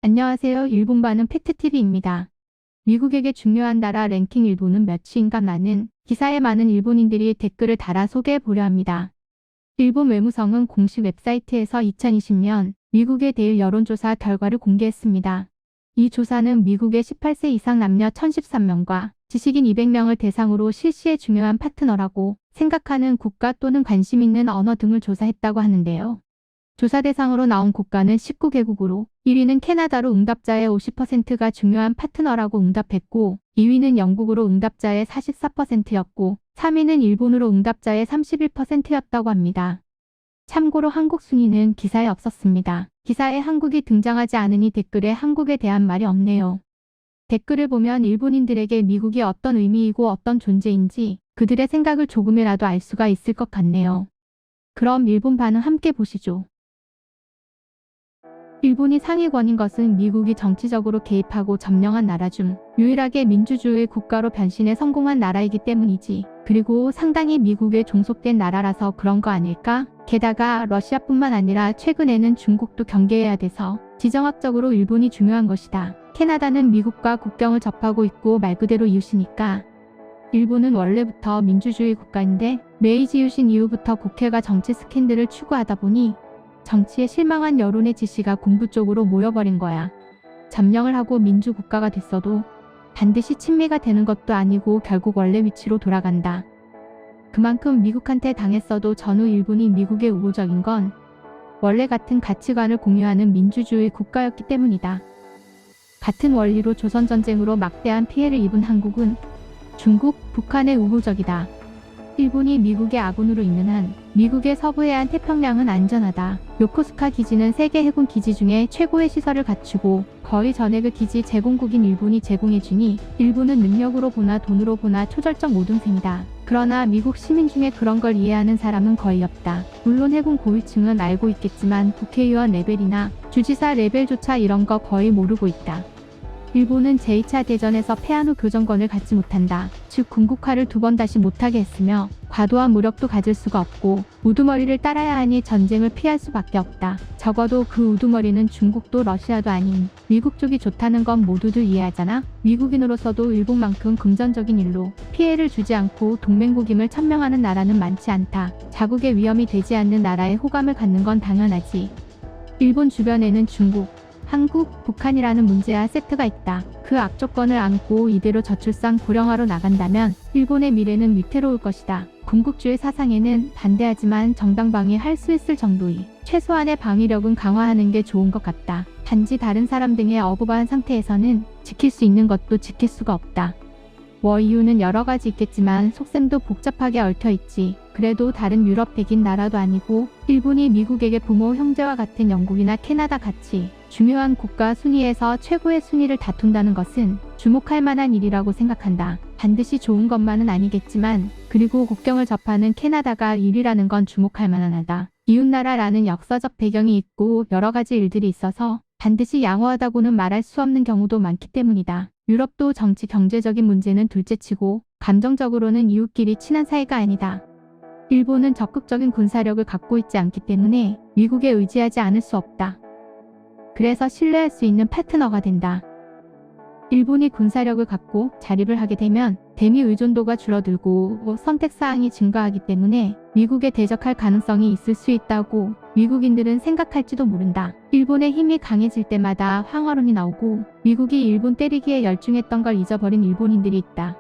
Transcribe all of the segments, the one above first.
안녕하세요. 일본반은 팩트TV입니다. 미국에게 중요한 나라 랭킹 일본은 몇위인가 라는 기사에 많은 일본인들이 댓글을 달아 소개해 보려 합니다. 일본 외무성은 공식 웹사이트에서 2020년 미국에 대일 여론조사 결과를 공개했습니다. 이 조사는 미국의 18세 이상 남녀 1013명과 지식인 200명을 대상으로 실시의 중요한 파트너라고 생각하는 국가 또는 관심 있는 언어 등을 조사했다고 하는데요. 조사 대상으로 나온 국가는 19개국으로 1위는 캐나다로 응답자의 50%가 중요한 파트너라고 응답했고 2위는 영국으로 응답자의 44%였고 3위는 일본으로 응답자의 31%였다고 합니다. 참고로 한국 순위는 기사에 없었습니다. 기사에 한국이 등장하지 않으니 댓글에 한국에 대한 말이 없네요. 댓글을 보면 일본인들에게 미국이 어떤 의미이고 어떤 존재인지 그들의 생각을 조금이라도 알 수가 있을 것 같네요. 그럼 일본 반응 함께 보시죠. 일본이 상위권인 것은 미국이 정치적으로 개입하고 점령한 나라 중 유일하게 민주주의 국가로 변신에 성공한 나라이기 때문이지. 그리고 상당히 미국에 종속된 나라라서 그런 거 아닐까? 게다가 러시아뿐만 아니라 최근에는 중국도 경계해야 돼서 지정학적으로 일본이 중요한 것이다. 캐나다는 미국과 국경을 접하고 있고 말 그대로 이웃이니까. 일본은 원래부터 민주주의 국가인데 메이지 유신 이후부터 국회가 정치 스캔들을 추구하다 보니 정치에 실망한 여론의 지시가 군부 쪽으로 모여버린 거야. 점령을 하고 민주국가가 됐어도 반드시 친미가 되는 것도 아니고 결국 원래 위치로 돌아간다. 그만큼 미국한테 당했어도 전후 일본이 미국의 우호적인 건 원래 같은 가치관을 공유하는 민주주의 국가였기 때문이다. 같은 원리로 조선전쟁으로 막대한 피해를 입은 한국은 중국, 북한의 우호적이다. 일본이 미국의 아군으로 있는 한 미국의 서부해안 태평양은 안전하다. 요코스카 기지는 세계 해군 기지 중에 최고의 시설을 갖추고 거의 전액의 기지 제공국인 일본이 제공해주니 일본은 능력으로 보나 돈으로 보나 초절정 모든셈이다. 그러나 미국 시민 중에 그런 걸 이해하는 사람은 거의 없다. 물론 해군 고위층은 알고 있겠지만 국회의원 레벨이나 주지사 레벨조차 이런 거 거의 모르고 있다. 일본은 제2차 대전에서 패한 후 교정권을 갖지 못한다. 즉 군국화를 2번 다시 못하게 했으며 과도한 무력도 가질 수가 없고 우두머리를 따라야 하니 전쟁을 피할 수밖에 없다. 적어도 그 우두머리는 중국도 러시아도 아닌 미국 쪽이 좋다는 건 모두들 이해하잖아. 미국인으로서도 일본만큼 금전적인 일로 피해를 주지 않고 동맹국임을 천명하는 나라는 많지 않다. 자국의 위험이 되지 않는 나라에 호감을 갖는 건 당연하지. 일본 주변에는 중국, 한국, 북한이라는 문제와 세트가 있다. 그 악조건을 안고 이대로 저출산 고령화로 나간다면 일본의 미래는 위태로울 것이다. 군국주의 사상에는 반대하지만 정당 방위할 수 있을 정도의 최소한의 방위력은 강화하는 게 좋은 것 같다. 단지 다른 사람 등의 어부바한 상태에서는 지킬 수 있는 것도 지킬 수가 없다. 이유는 여러 가지 있겠지만 속셈도 복잡하게 얽혀있지. 그래도 다른 유럽 백인 나라도 아니고 일본이 미국에게 부모 형제와 같은 영국이나 캐나다 같이 중요한 국가 순위에서 최고의 순위를 다툰다는 것은 주목할 만한 일이라고 생각한다. 반드시 좋은 것만은 아니겠지만 그리고 국경을 접하는 캐나다가 1위라는 건 주목할 만하다. 이웃나라라는 역사적 배경이 있고 여러 가지 일들이 있어서 반드시 양호하다고는 말할 수 없는 경우도 많기 때문이다. 유럽도 정치 경제적인 문제는 둘째치고 감정적으로는 이웃끼리 친한 사이가 아니다. 일본은 적극적인 군사력을 갖고 있지 않기 때문에 미국에 의지하지 않을 수 없다. 그래서 신뢰할 수 있는 파트너가 된다. 일본이 군사력을 갖고 자립을 하게 되면 대미 의존도가 줄어들고 선택사항이 증가하기 때문에 미국에 대적할 가능성이 있을 수 있다고 미국인들은 생각할지도 모른다. 일본의 힘이 강해질 때마다 황화론이 나오고 미국이 일본 때리기에 열중했던 걸 잊어버린 일본인들이 있다.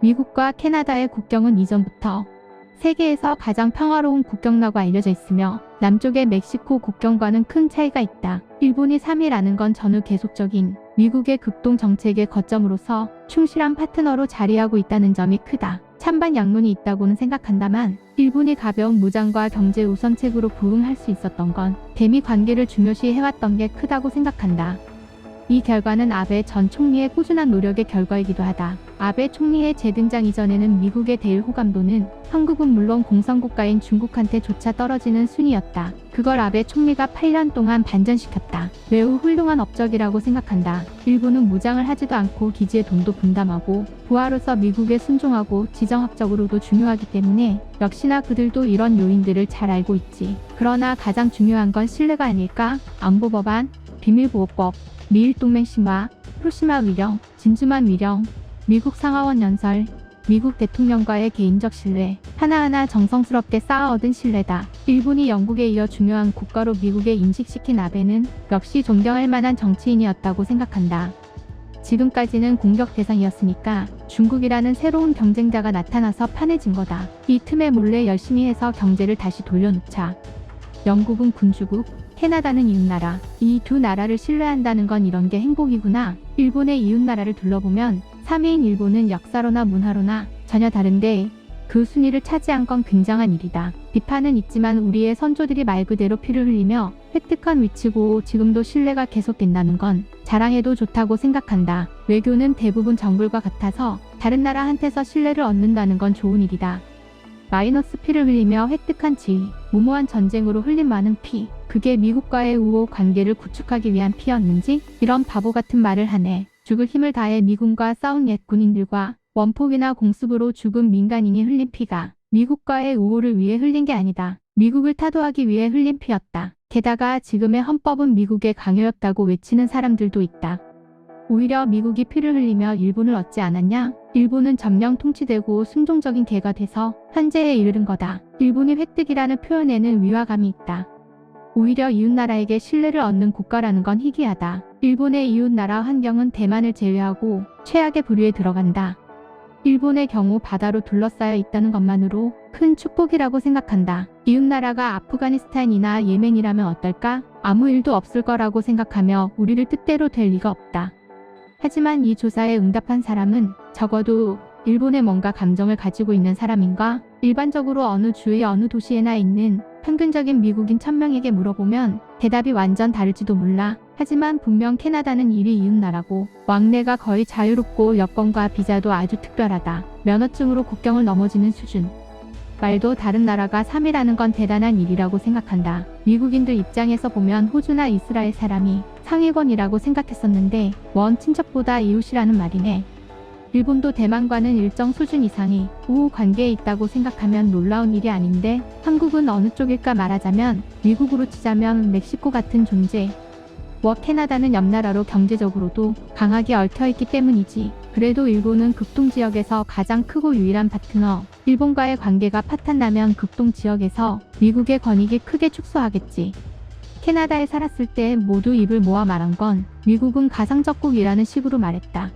미국과 캐나다의 국경은 이전부터 세계에서 가장 평화로운 국경라고 알려져 있으며 남쪽의 멕시코 국경과는 큰 차이가 있다. 일본이 3위라는 건 전후 계속적인 미국의 극동 정책의 거점으로서 충실한 파트너로 자리하고 있다는 점이 크다. 찬반 양론이 있다고는 생각한다만 일본이 가벼운 무장과 경제 우선책으로 부응할 수 있었던 건 대미 관계를 중요시 해왔던 게 크다고 생각한다. 이 결과는 아베 전 총리의 꾸준한 노력의 결과이기도 하다. 아베 총리의 재등장 이전에는 미국의 대일 호감도는 한국은 물론 공산국가인 중국한테조차 떨어지는 순위였다. 그걸 아베 총리가 8년 동안 반전시켰다. 매우 훌륭한 업적이라고 생각한다. 일본은 무장을 하지도 않고 기지에 돈도 분담하고 부하로서 미국에 순종하고 지정학적으로도 중요하기 때문에 역시나 그들도 이런 요인들을 잘 알고 있지. 그러나 가장 중요한 건 신뢰가 아닐까? 안보법안, 비밀보호법, 미일동맹 심화, 히로시마 위령, 진주만 위령, 미국 상하원 연설, 미국 대통령과의 개인적 신뢰, 하나하나 정성스럽게 쌓아 얻은 신뢰다. 일본이 영국에 이어 중요한 국가로 미국에 인식시킨 아베는 역시 존경할 만한 정치인이었다고 생각한다. 지금까지는 공격 대상이었으니까 중국이라는 새로운 경쟁자가 나타나서 판해진 거다. 이 틈에 몰래 열심히 해서 경제를 다시 돌려놓자. 영국은 군주국, 캐나다는 이웃나라. 이 두 나라를 신뢰한다는 건 이런 게 행복이구나. 일본의 이웃나라를 둘러보면 3위인 일본은 역사로나 문화로나 전혀 다른데 그 순위를 차지한 건 굉장한 일이다. 비판은 있지만 우리의 선조들이 말 그대로 피를 흘리며 획득한 위치고 지금도 신뢰가 계속된다는 건 자랑해도 좋다고 생각한다. 외교는 대부분 정글과 같아서 다른 나라한테서 신뢰를 얻는다는 건 좋은 일이다. 마이너스 피를 흘리며 획득한 지위, 무모한 전쟁으로 흘린 많은 피, 그게 미국과의 우호 관계를 구축하기 위한 피였는지? 이런 바보 같은 말을 하네. 죽을 힘을 다해 미군과 싸운 옛 군인들과 원폭이나 공습으로 죽은 민간인이 흘린 피가 미국과의 우호를 위해 흘린 게 아니다. 미국을 타도하기 위해 흘린 피였다. 게다가 지금의 헌법은 미국의 강요였다고 외치는 사람들도 있다. 오히려 미국이 피를 흘리며 일본을 얻지 않았냐? 일본은 점령 통치되고 순종적인 개가 돼서 현재에 이르는 거다. 일본이 획득이라는 표현에는 위화감이 있다. 오히려 이웃나라에게 신뢰를 얻는 국가라는 건 희귀하다. 일본의 이웃나라 환경은 대만을 제외하고 최악의 부류에 들어간다. 일본의 경우 바다로 둘러싸여 있다는 것만으로 큰 축복이라고 생각한다. 이웃나라가 아프가니스탄이나 예멘이라면 어떨까? 아무 일도 없을 거라고 생각하며 우리를 뜻대로 될 리가 없다. 하지만 이 조사에 응답한 사람은 적어도 일본에 뭔가 감정을 가지고 있는 사람인가? 일반적으로 어느 주의 어느 도시에나 있는 평균적인 미국인 1000명에게 물어보면 대답이 완전 다를지도 몰라. 하지만 분명 캐나다는 1위 이웃나라고 왕래가 거의 자유롭고 여권과 비자도 아주 특별하다. 면허증으로 국경을 넘어지는 수준. 말도 다른 나라가 3위라는 건 대단한 일이라고 생각한다. 미국인들 입장에서 보면 호주나 이스라엘 사람이 상위권이라고 생각했었는데 원 친척보다 이웃이라는 말이네. 일본도 대만과는 일정 수준 이상의 우호 관계에 있다고 생각하면 놀라운 일이 아닌데 한국은 어느 쪽일까 말하자면 미국으로 치자면 멕시코 같은 존재. 캐나다는 옆나라로 경제적으로도 강하게 얽혀있기 때문이지. 그래도 일본은 극동 지역에서 가장 크고 유일한 파트너. 일본과의 관계가 파탄나면 극동 지역에서 미국의 권익이 크게 축소하겠지. 캐나다에 살았을 때 모두 입을 모아 말한 건 미국은 가상적국이라는 식으로 말했다.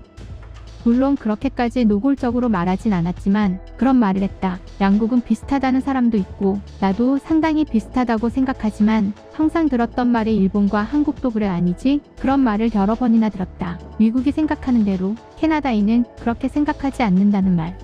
물론 그렇게까지 노골적으로 말하진 않았지만 그런 말을 했다. 양국은 비슷하다는 사람도 있고 나도 상당히 비슷하다고 생각하지만 항상 들었던 말이 일본과 한국도 그래 아니지? 그런 말을 여러 번이나 들었다. 미국이 생각하는 대로 캐나다인은 그렇게 생각하지 않는다는 말.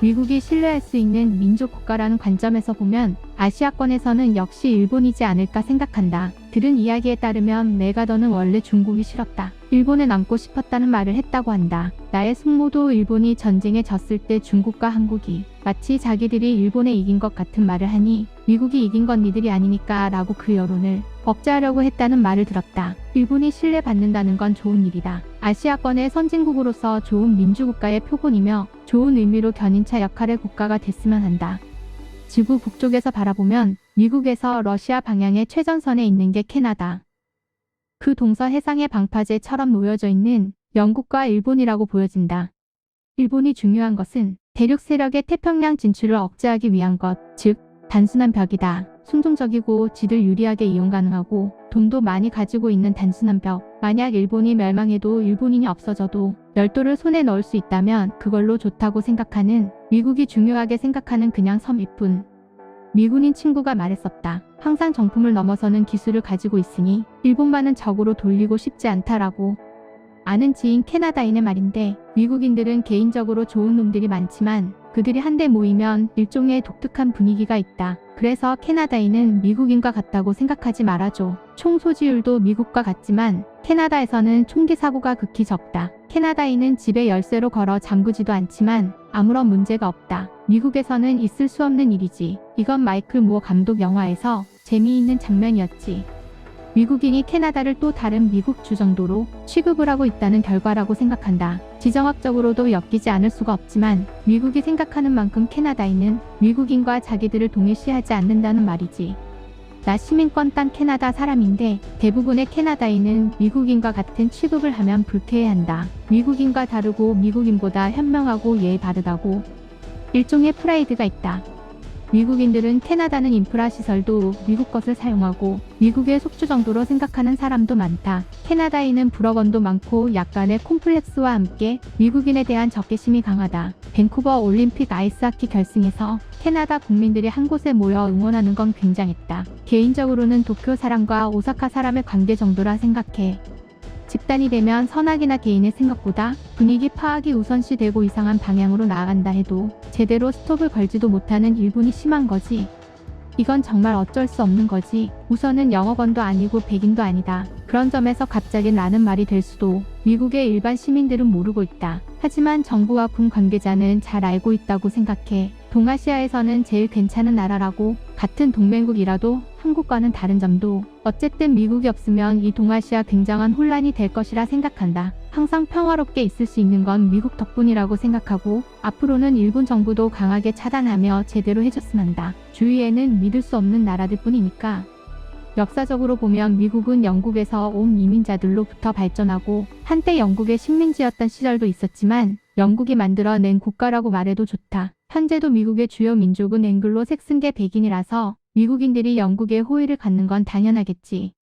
미국이 신뢰할 수 있는 민족 국가라는 관점에서 보면 아시아권에서는 역시 일본이지 않을까 생각한다. 들은 이야기에 따르면 메가더는 원래 중국이 싫었다. 일본에 남고 싶었다는 말을 했다고 한다. 나의 숙모도 일본이 전쟁에 졌을 때 중국과 한국이 마치 자기들이 일본에 이긴 것 같은 말을 하니 미국이 이긴 건 니들이 아니니까 라고 그 여론을 억제하려고 했다는 말을 들었다. 일본이 신뢰받는다는 건 좋은 일이다. 아시아권의 선진국으로서 좋은 민주국가의 표본이며 좋은 의미로 견인차 역할의 국가가 됐으면 한다. 지구 북쪽에서 바라보면 미국에서 러시아 방향의 최전선에 있는 게 캐나다. 그 동서 해상의 방파제처럼 놓여져 있는 영국과 일본이라고 보여진다. 일본이 중요한 것은 대륙 세력의 태평양 진출을 억제하기 위한 것, 즉 단순한 벽이다. 순종적이고 지들 유리하게 이용 가능하고 돈도 많이 가지고 있는 단순한 벽. 만약 일본이 멸망해도 일본인이 없어져도 열도를 손에 넣을 수 있다면 그걸로 좋다고 생각하는 미국이 중요하게 생각하는 그냥 섬일 뿐. 미군인 친구가 말했었다. 항상 정품을 넘어서는 기술을 가지고 있으니 일본만은 적으로 돌리고 싶지 않다라고. 아는 지인 캐나다인의 말인데 미국인들은 개인적으로 좋은 놈들이 많지만 그들이 한데 모이면 일종의 독특한 분위기가 있다. 그래서 캐나다인은 미국인과 같다고 생각하지 말아줘. 총 소지율도 미국과 같지만 캐나다에서는 총기 사고가 극히 적다. 캐나다인은 집에 열쇠로 걸어 잠그지도 않지만 아무런 문제가 없다. 미국에서는 있을 수 없는 일이지. 이건 마이클 무어 감독 영화에서 재미있는 장면이었지. 미국인이 캐나다를 또 다른 미국 주 정도로 취급을 하고 있다는 결과라고 생각한다. 지정학적으로도 엮이지 않을 수가 없지만 미국이 생각하는 만큼 캐나다인은 미국인과 자기들을 동일시하지 않는다는 말이지. 나 시민권 딴 캐나다 사람인데 대부분의 캐나다인은 미국인과 같은 취급을 하면 불쾌해한다. 미국인과 다르고 미국인보다 현명하고 예의 바르다고. 일종의 프라이드가 있다. 미국인들은 캐나다는 인프라 시설도 미국 것을 사용하고 미국의 속주 정도로 생각하는 사람도 많다. 캐나다인은 불어건도 많고 약간의 콤플렉스와 함께 미국인에 대한 적개심이 강하다. 밴쿠버 올림픽 아이스하키 결승에서 캐나다 국민들이 한 곳에 모여 응원하는 건 굉장했다. 개인적으로는 도쿄 사람과 오사카 사람의 관계 정도라 생각해. 집단이 되면 선악이나 개인의 생각보다 분위기 파악이 우선시 되고 이상한 방향으로 나아간다 해도 제대로 스톱을 걸지도 못하는 일본이 심한 거지. 이건 정말 어쩔 수 없는 거지. 우선은 영어권도 아니고 백인도 아니다. 그런 점에서 갑자기 라는 말이 될 수도 미국의 일반 시민들은 모르고 있다. 하지만 정부와 군 관계자는 잘 알고 있다고 생각해. 동아시아에서는 제일 괜찮은 나라라고. 같은 동맹국이라도 한국과는 다른 점도 어쨌든 미국이 없으면 이 동아시아 굉장한 혼란이 될 것이라 생각한다. 항상 평화롭게 있을 수 있는 건 미국 덕분이라고 생각하고 앞으로는 일본 정부도 강하게 차단하며 제대로 해줬으면 한다. 주위에는 믿을 수 없는 나라들 뿐이니까. 역사적으로 보면 미국은 영국에서 온 이민자들로부터 발전하고 한때 영국의 식민지였던 시절도 있었지만 영국이 만들어낸 국가라고 말해도 좋다. 현재도 미국의 주요 민족은 앵글로 색슨계 백인이라서 미국인들이 영국의 호의를 갖는 건 당연하겠지.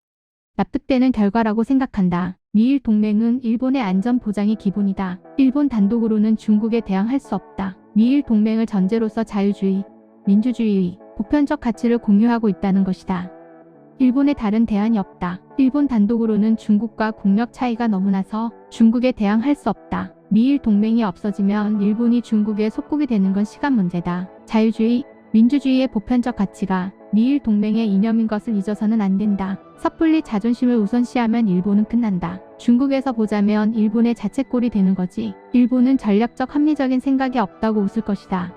납득되는 결과라고 생각한다. 미일 동맹은 일본의 안전 보장이 기본이다. 일본 단독으로는 중국에 대항할 수 없다. 미일 동맹을 전제로서 자유주의, 민주주의, 보편적 가치를 공유하고 있다는 것이다. 일본에 다른 대안이 없다. 일본 단독으로는 중국과 국력 차이가 너무 나서 중국에 대항할 수 없다. 미일 동맹이 없어지면 일본이 중국의 속국이 되는 건 시간 문제다. 자유주의, 민주주의의 보편적 가치가 미일 동맹의 이념인 것을 잊어서는 안 된다. 섣불리 자존심을 우선시하면 일본은 끝난다. 중국에서 보자면 일본의 자책골이 되는 거지. 일본은 전략적 합리적인 생각이 없다고 웃을 것이다.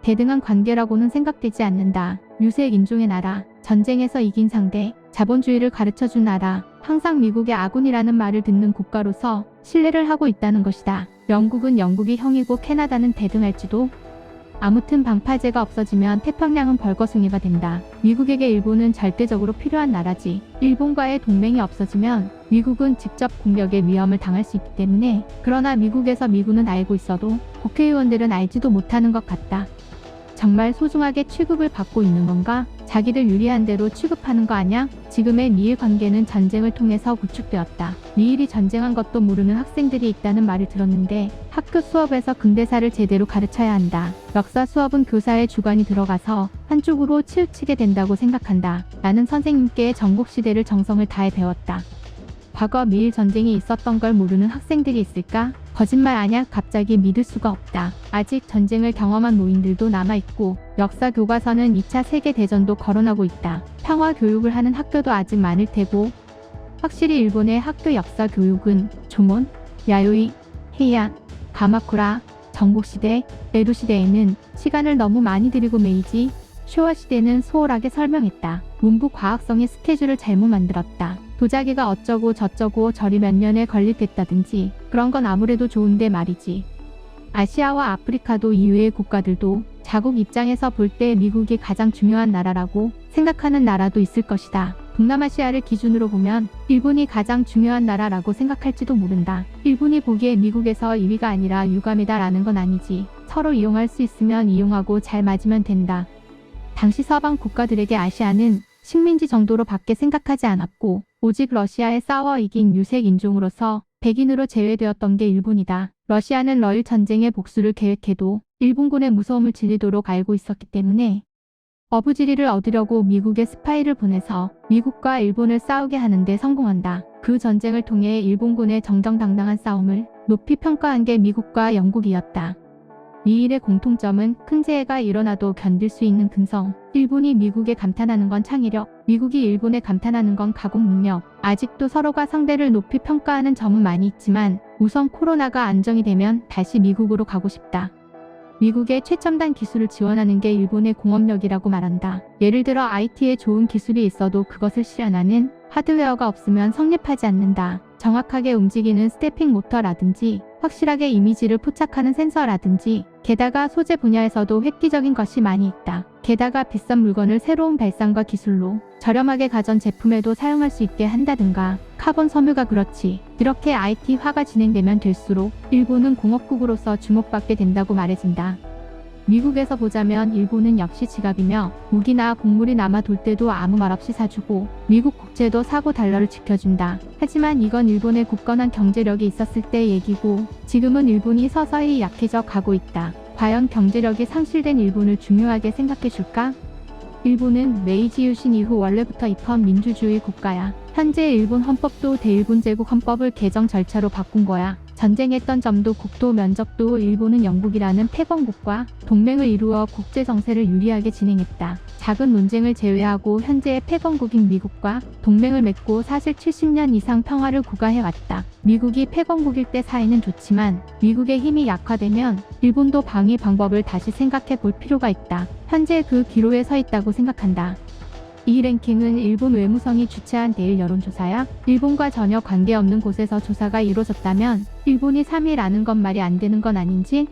대등한 관계라고는 생각되지 않는다. 유색 인종의 나라, 전쟁에서 이긴 상대, 자본주의를 가르쳐준 나라, 항상 미국의 아군이라는 말을 듣는 국가로서 신뢰를 하고 있다는 것이다. 영국은 영국이 형이고 캐나다는 대등할지도. 아무튼 방파제가 없어지면 태평양은 벌거숭이가 된다. 미국에게 일본은 절대적으로 필요한 나라지. 일본과의 동맹이 없어지면 미국은 직접 공격의 위험을 당할 수 있기 때문에. 그러나 미국에서 미군은 알고 있어도 국회의원들은 알지도 못하는 것 같다. 정말 소중하게 취급을 받고 있는 건가? 자기들 유리한 대로 취급하는 거 아냐? 지금의 미일 관계는 전쟁을 통해서 구축되었다. 미일이 전쟁한 것도 모르는 학생들이 있다는 말을 들었는데 학교 수업에서 근대사를 제대로 가르쳐야 한다. 역사 수업은 교사의 주관이 들어가서 한쪽으로 치우치게 된다고 생각한다. 나는 선생님께 전국시대를 정성을 다해 배웠다. 과거 미일 전쟁이 있었던 걸 모르는 학생들이 있을까? 거짓말 아냐? 갑자기 믿을 수가 없다. 아직 전쟁을 경험한 노인들도 남아있고 역사 교과서는 2차 세계대전도 거론하고 있다. 평화 교육을 하는 학교도 아직 많을 테고. 확실히 일본의 학교 역사 교육은 조몬, 야요이, 헤이안, 가마쿠라, 전국시대, 에도시대에는 시간을 너무 많이 들이고 메이지, 쇼와 시대는 소홀하게 설명했다. 문부 과학성의 스케줄을 잘못 만들었다. 도자기가 어쩌고 저쩌고 절이 몇 년에 건립됐다든지 그런 건 아무래도 좋은데 말이지. 아시아와 아프리카도 이외의 국가들도 자국 입장에서 볼 때 미국이 가장 중요한 나라라고 생각하는 나라도 있을 것이다. 동남아시아를 기준으로 보면 일본이 가장 중요한 나라라고 생각할지도 모른다. 일본이 보기에 미국에서 2위가 아니라 유감이다라는 건 아니지. 서로 이용할 수 있으면 이용하고 잘 맞으면 된다. 당시 서방 국가들에게 아시아는 식민지 정도로 밖에 생각하지 않았고 오직 러시아에 싸워 이긴 유색 인종으로서 백인으로 제외되었던 게 일본이다. 러시아는 러일 전쟁의 복수를 계획해도 일본군의 무서움을 질리도록 알고 있었기 때문에 어부지리를 얻으려고 미국에 스파이를 보내서 미국과 일본을 싸우게 하는데 성공한다. 그 전쟁을 통해 일본군의 정정당당한 싸움을 높이 평가한 게 미국과 영국이었다. 미일의 공통점은 큰 재해가 일어나도 견딜 수 있는 근성. 일본이 미국에 감탄하는 건 창의력, 미국이 일본에 감탄하는 건 가공 능력. 아직도 서로가 상대를 높이 평가하는 점은 많이 있지만 우선 코로나가 안정이 되면 다시 미국으로 가고 싶다. 미국의 최첨단 기술을 지원하는 게 일본의 공업력이라고 말한다. 예를 들어 IT에 좋은 기술이 있어도 그것을 실현하는 하드웨어가 없으면 성립하지 않는다. 정확하게 움직이는 스태핑 모터라든지 확실하게 이미지를 포착하는 센서라든지 게다가 소재 분야에서도 획기적인 것이 많이 있다. 게다가 비싼 물건을 새로운 발상과 기술로 저렴하게 가전 제품에도 사용할 수 있게 한다든가 카본 섬유가 그렇지. 이렇게 IT화가 진행되면 될수록 일본은 공업국으로서 주목받게 된다고 말해진다. 미국에서 보자면 일본은 역시 지갑이며 무기나 곡물이 남아 돌 때도 아무 말 없이 사주고 미국 국채도 사고 달러를 지켜준다. 하지만 이건 일본의 굳건한 경제력이 있었을 때 얘기고 지금은 일본이 서서히 약해져 가고 있다. 과연 경제력이 상실된 일본을 중요하게 생각해줄까? 일본은 메이지 유신 이후 원래부터 입헌 민주주의 국가야. 현재 일본 헌법도 대일본 제국 헌법을 개정 절차로 바꾼 거야. 전쟁했던 점도 국토 면적도 일본은 영국이라는 패권국과 동맹을 이루어 국제 정세를 유리하게 진행했다. 작은 논쟁을 제외하고 현재의 패권국인 미국과 동맹을 맺고 사실 70년 이상 평화를 구가해왔다. 미국이 패권국일 때 사이는 좋지만 미국의 힘이 약화되면 일본도 방위 방법을 다시 생각해 볼 필요가 있다. 현재 그 기로에 서 있다고 생각한다. 이 랭킹은 일본 외무성이 주최한 대일 여론조사야. 일본과 전혀 관계없는 곳에서 조사가 이루어졌다면 일본이 3위라는 건 말이 안 되는 건 아닌지?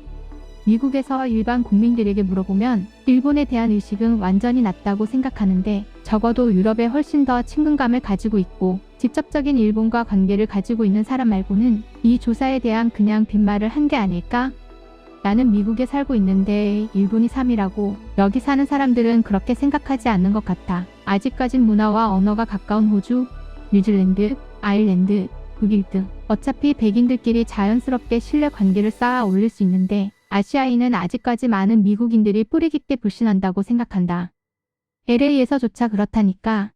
미국에서 일반 국민들에게 물어보면 일본에 대한 의식은 완전히 낮다고 생각하는데 적어도 유럽에 훨씬 더 친근감을 가지고 있고 직접적인 일본과 관계를 가지고 있는 사람 말고는 이 조사에 대한 그냥 빈말을 한 게 아닐까? 나는 미국에 살고 있는데 일본이 3위라고 여기 사는 사람들은 그렇게 생각하지 않는 것 같아. 아직까진 문화와 언어가 가까운 호주, 뉴질랜드, 아일랜드, 독일 등 어차피 백인들끼리 자연스럽게 신뢰 관계를 쌓아 올릴 수 있는데 아시아인은 아직까지 많은 미국인들이 뿌리 깊게 불신한다고 생각한다. LA에서조차 그렇다니까.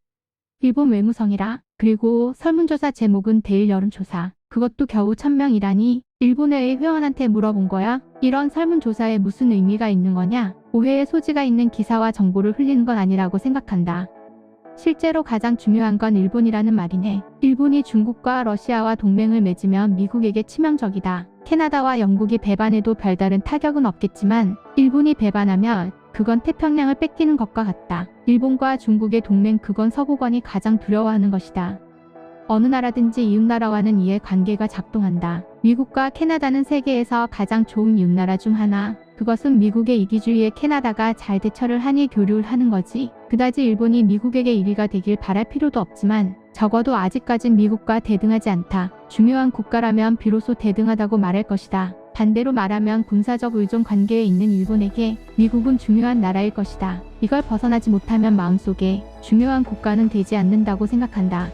일본 외무성이라. 그리고 설문조사 제목은 대일 여론조사. 그것도 겨우 1000명이라니. 일본의 회원한테 물어본 거야? 이런 설문조사에 무슨 의미가 있는 거냐? 오해의 소지가 있는 기사와 정보를 흘리는 건 아니라고 생각한다. 실제로 가장 중요한 건 일본이라는 말이네. 일본이 중국과 러시아와 동맹을 맺으면 미국에게 치명적이다. 캐나다와 영국이 배반해도 별다른 타격은 없겠지만 일본이 배반하면 그건 태평양을 뺏기는 것과 같다. 일본과 중국의 동맹 그건 서구권이 가장 두려워하는 것이다. 어느 나라든지 이웃나라와는 이해 관계가 작동한다. 미국과 캐나다는 세계에서 가장 좋은 이웃나라 중 하나. 그것은 미국의 이기주의에 캐나다가 잘 대처를 하니 교류를 하는 거지. 그다지 일본이 미국에게 1위가 되길 바랄 필요도 없지만 적어도 아직까진 미국과 대등하지 않다. 중요한 국가라면 비로소 대등하다고 말할 것이다. 반대로 말하면 군사적 의존 관계에 있는 일본에게 미국은 중요한 나라일 것이다. 이걸 벗어나지 못하면 마음속에 중요한 국가는 되지 않는다고 생각한다.